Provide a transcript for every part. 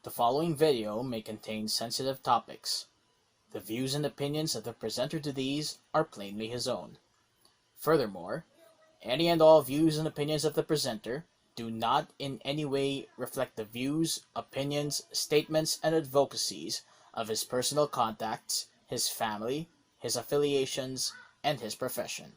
The following video may contain sensitive topics. The views and opinions of the presenter to these are plainly his own. Furthermore, any and all views and opinions of the presenter do not in any way reflect the views, opinions, statements, and advocacies of his personal contacts, his family, his affiliations, and his profession.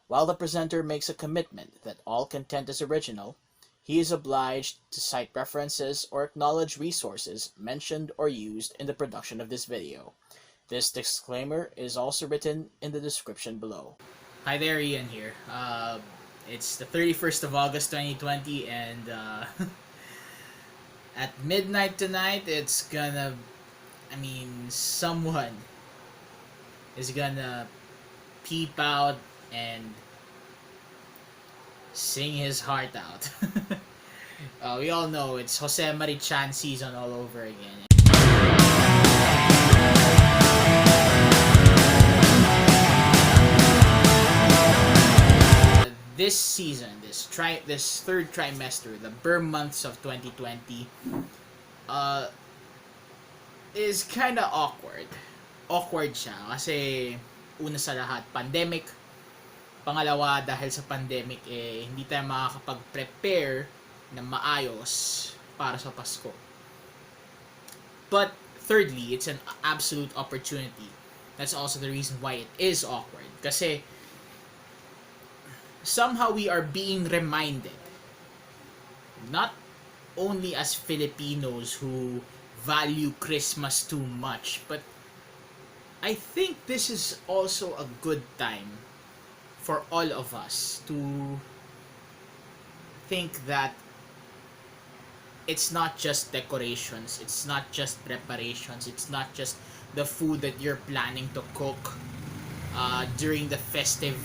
While the presenter makes a commitment that all content is original, he is obliged to cite references or acknowledge resources mentioned or used in the production of this video. This disclaimer is also written in the description below. Hi there, Ian here. It's the 31st of August 2020 and at midnight tonight someone is gonna peep out and sing his heart out. We all know it's Jose Marichan season all over again. This season, this third trimester, the burr months of 2020, is kinda awkward. Awkward siya kasi una sa lahat, pandemic. Pangalawa, dahil sa pandemic, hindi tayo makakapag-prepare na maayos para sa Pasko. But thirdly, it's an absolute opportunity. That's also the reason why it is awkward. Kasi somehow we are being reminded, not only as Filipinos who value Christmas too much, but I think this is also a good time for all of us to think that it's not just decorations, it's not just preparations, it's not just the food that you're planning to cook during the festive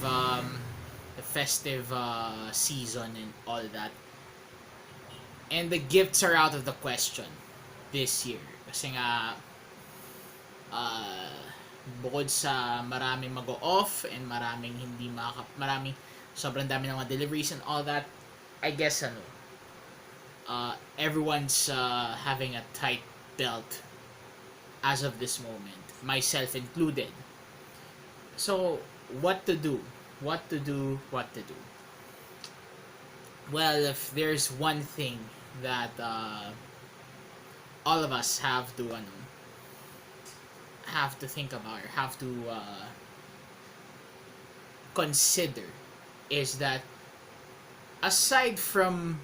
season and all that. And the gifts are out of the question this year. Kasi nga bukod sa maraming mag-off and maraming sobrang dami ng mga deliveries and all that, I guess everyone's having a tight belt as of this moment, myself included. So what to do? Well, if there's one thing that all of us have to think about or have to consider is that aside from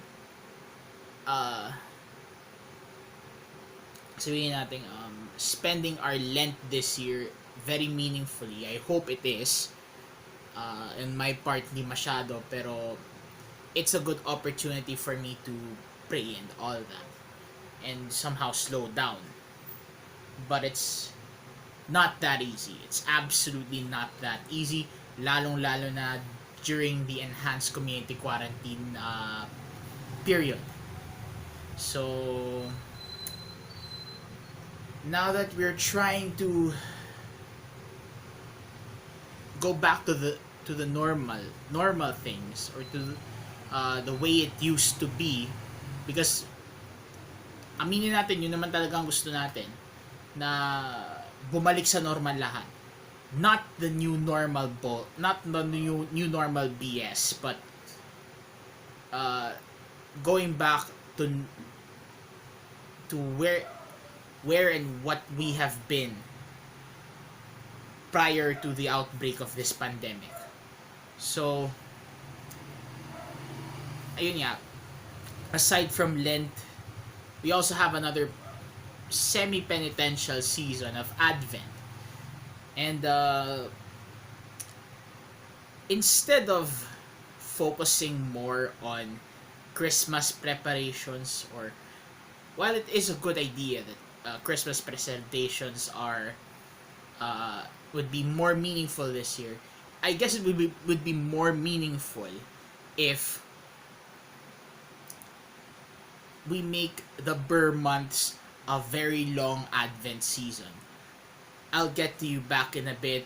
sabihin natin spending our Lent this year very meaningfully, I hope it is. In my part, hindi masyado, pero it's a good opportunity for me to pray and all that and somehow slow down. But it's not that easy. It's absolutely not that easy, lalong-lalo na during the enhanced community quarantine period. So now that we're trying to go back to the normal things, or to the way it used to be, because aminin natin, yun naman talagang gusto natin, na bumalik sa normal lahat. Not the new normal new normal BS, but going back to where and what we have been prior to the outbreak of this pandemic. So ayun nga, aside from Lent, we also have another semi-penitential season of Advent. And instead of focusing more on Christmas preparations, or while it is a good idea that Christmas presentations would be more meaningful this year, I guess it would be more meaningful if we make the burr months a very long Advent season. I'll get to you back in a bit.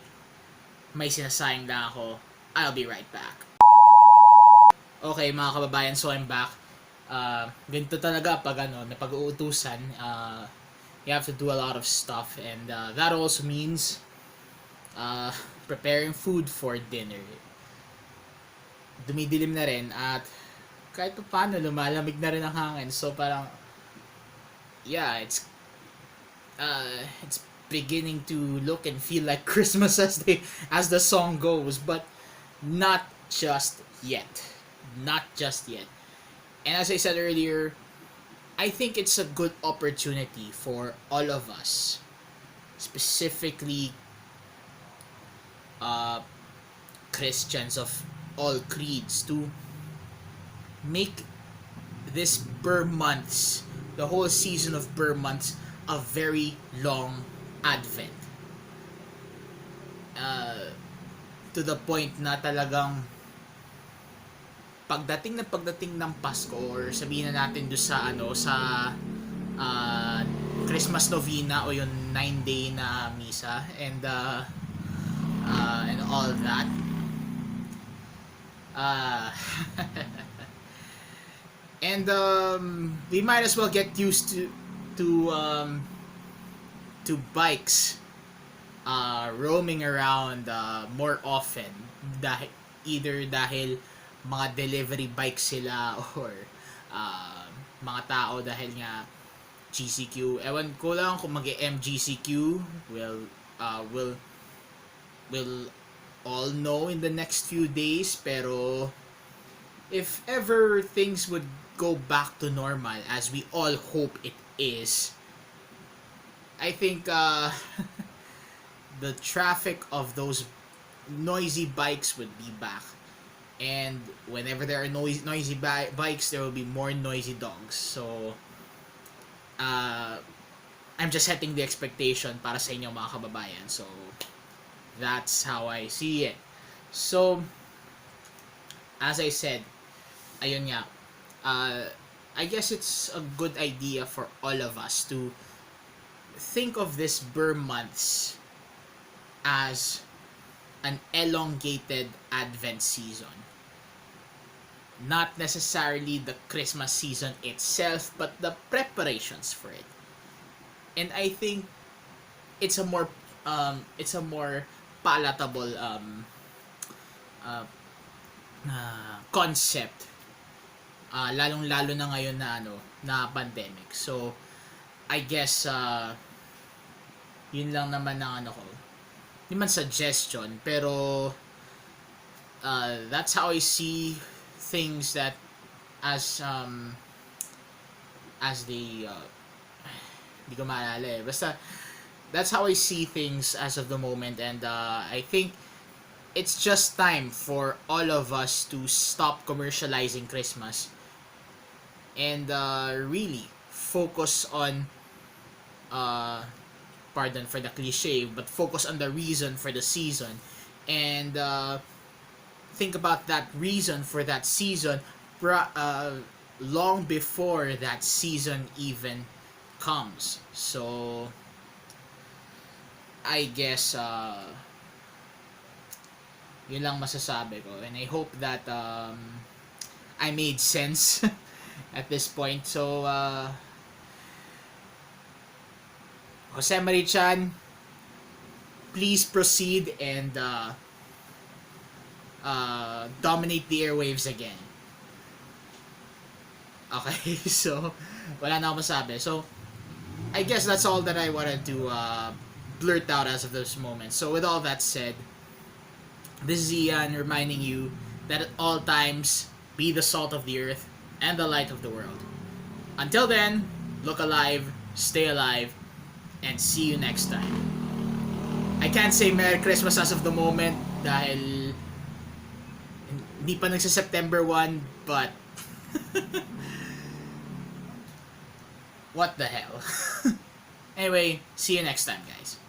May sinasayang lang ako. I'll be right back. Okay mga kababayan, so I'm back. Ganito talaga pag napag-uutusan, you have to do a lot of stuff, and that also means uh, preparing food for dinner. Dumidilim na rin at kahit pa paano lumalamig na rin ang hangin, so parang yeah, it's beginning to look and feel like Christmas as the song goes, but not just yet. Not just yet. And as I said earlier, I think it's a good opportunity for all of us, specifically uh, Christians of all creeds, to make this Burr months, the whole season of Burr months, a very long Advent. To the point na talagang pagdating ng Pasko, or sabihin na natin do sa uh, Christmas novena o yung 9-day na misa, and all that, and we might as well get used to bikes roaming around more often, dahil mga delivery bikes sila, or mga tao dahil nga GCQ. Ewan ko lang kung mag-MGCQ. We'll all know in the next few days, pero if ever things would go back to normal, as we all hope it is, I think the traffic of those noisy bikes would be back. And whenever there are noisy bikes, there will be more noisy dogs. So, I'm just setting the expectation para sa inyo mga kababayan. So, that's how I see it. So, as I said, ayun nga, I guess it's a good idea for all of us to think of this Burr months as an elongated Advent season. Not necessarily the Christmas season itself, but the preparations for it. And I think it's a more palatable concept, lalong-lalo na ngayon na pandemic. So I guess yun lang naman ang ko. Hindi man suggestion, pero that's how I see things, that as the hindi ko maalala basta that's how I see things as of the moment. And I think it's just time for all of us to stop commercializing Christmas and really focus on pardon for the cliche, but focus on the reason for the season, and think about that reason for that season long before that season even comes. So I guess yun lang masasabi ko, and I hope that I made sense at this point. So Jose Marichan, please proceed and dominate the airwaves again. Okay, so wala na ako masabi. So I guess that's all that I wanted to blurt out as of this moment. So with all that said, this is Ian reminding you that at all times, be the salt of the earth and the light of the world. Until then, look alive, stay alive, and see you next time. I can't say Merry Christmas as of the moment dahil hindi pa nagsa-September 1, but what the hell. Anyway, see you next time, guys.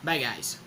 Bye, guys.